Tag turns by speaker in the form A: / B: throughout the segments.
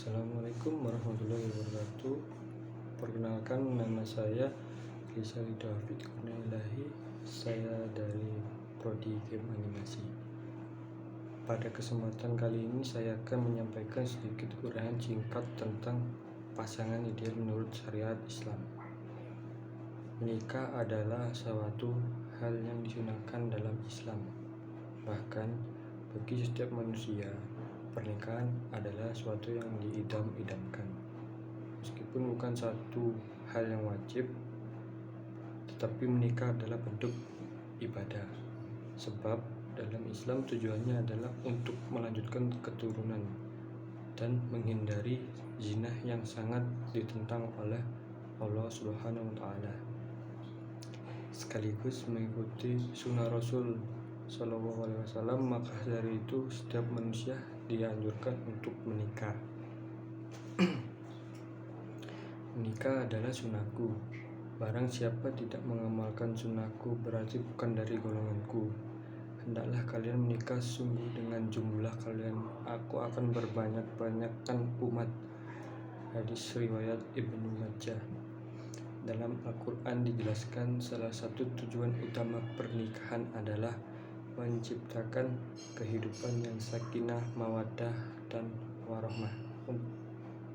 A: Assalamualaikum warahmatullahi wabarakatuh. Perkenalkan, nama saya Rizal David Kurnialahi. Saya dari Prodi Game Animasi. Pada kesempatan kali ini saya akan menyampaikan sedikit uraian singkat tentang pasangan ideal menurut syariat Islam. Menikah adalah suatu hal yang disunahkan dalam Islam. Bahkan bagi setiap manusia, pernikahan adalah suatu yang diidam-idamkan. Meskipun bukan satu hal yang wajib, tetapi menikah adalah bentuk ibadah. Sebab dalam Islam tujuannya adalah untuk melanjutkan keturunan dan menghindari zina yang sangat ditentang oleh Allah Subhanahu wa Ta'ala, sekaligus mengikuti sunnah Rasul Shallallahu Alaihi Wasallam. Maka dari itu setiap manusia dianjurkan untuk menikah. Menikah adalah sunnahku. Barang siapa tidak mengamalkan sunnahku, berarti bukan dari golonganku. Hendaklah kalian menikah sungguh dengan jumlah kalian. Aku akan berbanyak-banyakkan umat. Hadis riwayat Ibnu Majah. Dalam Al-Quran dijelaskan salah satu tujuan utama pernikahan adalah menciptakan kehidupan yang sakinah, mawaddah, dan warahmah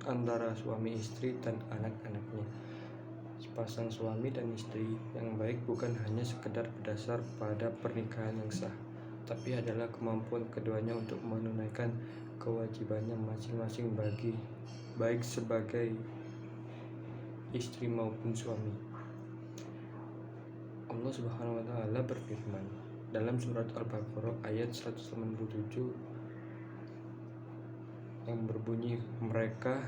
A: antara suami istri dan anak-anaknya. Sepasang suami dan istri yang baik bukan hanya sekedar berdasar pada pernikahan yang sah, tapi adalah kemampuan keduanya untuk menunaikan kewajibannya masing-masing baik sebagai istri maupun suami. Allah Subhanahu wa Ta'ala berfirman dalam surat Al-Baqarah ayat 187 yang berbunyi, mereka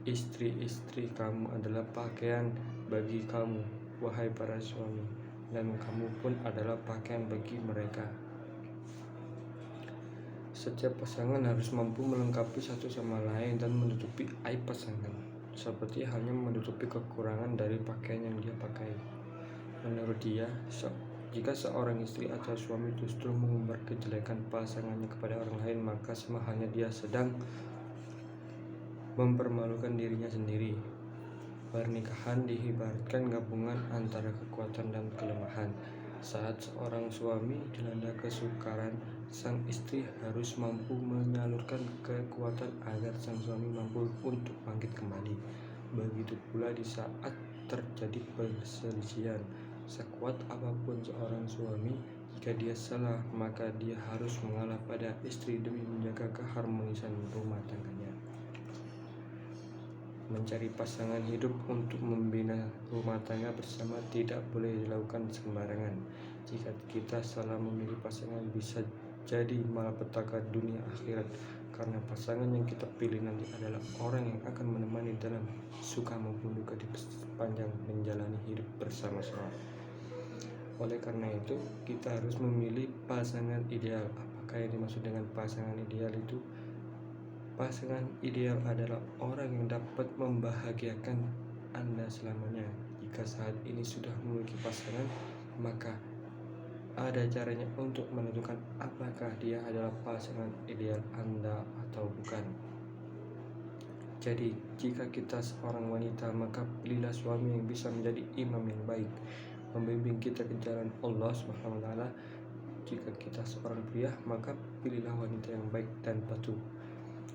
A: istri-istri kamu adalah pakaian bagi kamu, wahai para suami, dan kamu pun adalah pakaian bagi mereka. Setiap pasangan harus mampu melengkapi satu sama lain dan menutupi aib pasangan, seperti halnya menutupi kekurangan dari pakaian yang dia pakai. Menurut dia, jika seorang istri atau suami justru mengumbar kejelekan pasangannya kepada orang lain, maka sama halnya dia sedang mempermalukan dirinya sendiri. Pernikahan diibaratkan gabungan antara kekuatan dan kelemahan. Saat seorang suami dilanda kesukaran, sang istri harus mampu menyalurkan kekuatan agar sang suami mampu untuk bangkit kembali. Begitu pula di saat terjadi perselisihan. Sekuat apapun seorang suami, jika dia salah, maka dia harus mengalah pada istri demi menjaga keharmonisan rumah tangganya. Mencari pasangan hidup untuk membina rumah tangga bersama tidak boleh dilakukan sembarangan. Jika kita salah memilih pasangan, bisa jadi malapetaka dunia akhirat, karena pasangan yang kita pilih nanti adalah orang yang akan menemani dalam suka maupun duka di sepanjang menjalani hidup bersama-sama. Oleh karena itu, kita harus memilih pasangan ideal. Apakah yang dimaksud dengan pasangan ideal itu? Pasangan ideal adalah orang yang dapat membahagiakan Anda selamanya. Jika saat ini sudah memiliki pasangan, maka ada caranya untuk menentukan apakah dia adalah pasangan ideal Anda atau bukan. Jadi, jika kita seorang wanita, maka pilihlah suami yang bisa menjadi imam yang baik, membimbing kita ke jalan Allah Subhanahu wa Ta'ala. Jika kita seorang pria, maka pilihlah wanita yang baik dan patuh.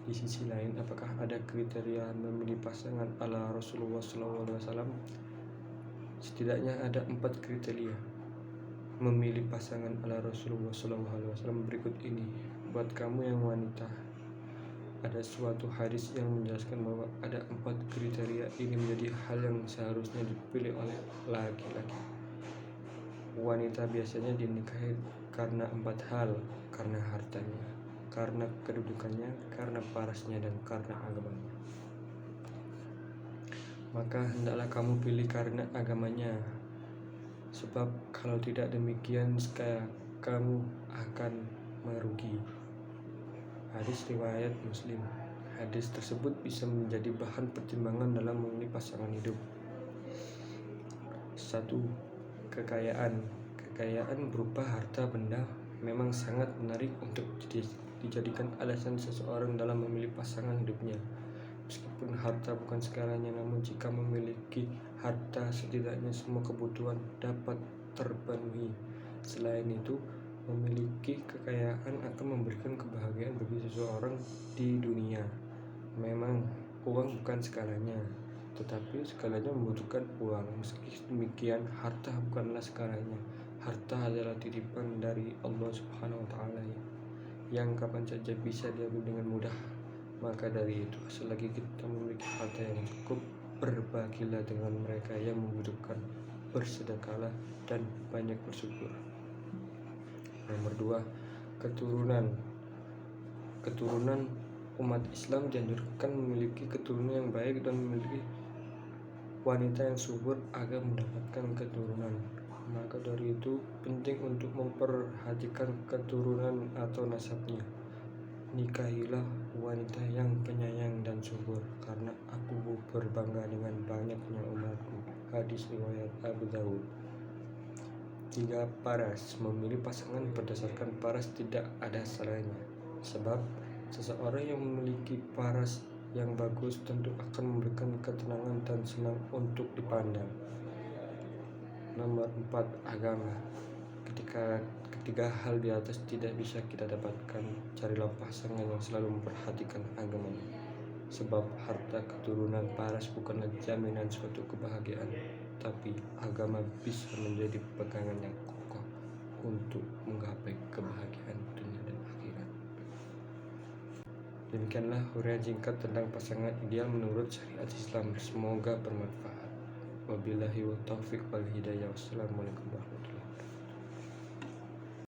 A: Di sisi lain, apakah ada kriteria memilih pasangan ala Rasulullah SAW? Setidaknya ada 4 kriteria memilih pasangan ala Rasulullah SAW berikut ini. Buat kamu yang wanita, ada suatu hadis yang menjelaskan bahwa ada 4 kriteria ini menjadi hal yang seharusnya dipilih oleh laki-laki. Wanita biasanya dinikahi karena 4 hal: karena hartanya, karena kedudukannya, karena parasnya, dan karena agamanya. Maka hendaklah kamu pilih karena agamanya, sebab kalau tidak demikian kamu akan merugi. Hadis riwayat Muslim. Hadis tersebut bisa menjadi bahan pertimbangan dalam memilih pasangan hidup. 1. Kekayaan berupa harta benda memang sangat menarik untuk dijadikan alasan seseorang dalam memilih pasangan hidupnya. Meskipun harta bukan segalanya, namun jika memiliki harta, setidaknya semua kebutuhan dapat terpenuhi. Selain itu, memiliki kekayaan akan memberikan kebahagiaan bagi seseorang di dunia. Memang uang bukan segalanya, tetapi segalanya membutuhkan uang. Meski demikian, harta bukanlah segalanya. Harta adalah titipan dari Allah Subhanahu wa Ta'ala yang kapan saja bisa diambil dengan mudah. Maka dari itu, selagi kita memiliki harta yang cukup, berbagilah dengan mereka yang membutuhkan, bersedekahlah dan banyak bersyukur. Nomor 2, keturunan. Keturunan umat Islam dianjurkan memiliki keturunan yang baik dan memiliki wanita yang subur agar mendapatkan keturunan. Maka dari itu penting untuk memperhatikan keturunan atau nasabnya. Nikahilah wanita yang penyayang dan subur, karena aku berbangga dengan banyaknya umatku. Hadis riwayat Abu Dawud. 3. Paras. Memilih pasangan berdasarkan paras tidak ada salahnya, sebab seseorang yang memiliki paras yang bagus tentu akan memberikan ketenangan dan senang untuk dipandang. Nomor 4. Agama. Ketika ketiga hal di atas tidak bisa kita dapatkan, carilah pasangan yang selalu memperhatikan agamanya. Sebab harta, keturunan, paras bukanlah jaminan suatu kebahagiaan, tapi agama bisa menjadi pegangan yang kokoh untuk menggapai kebahagiaan dunia dan akhirat. Demikianlah uraian singkat tentang pasangan ideal menurut syariat Islam. Semoga bermanfaat. Wabillahi wa taufiq wal hidayah. Wassalamualaikum.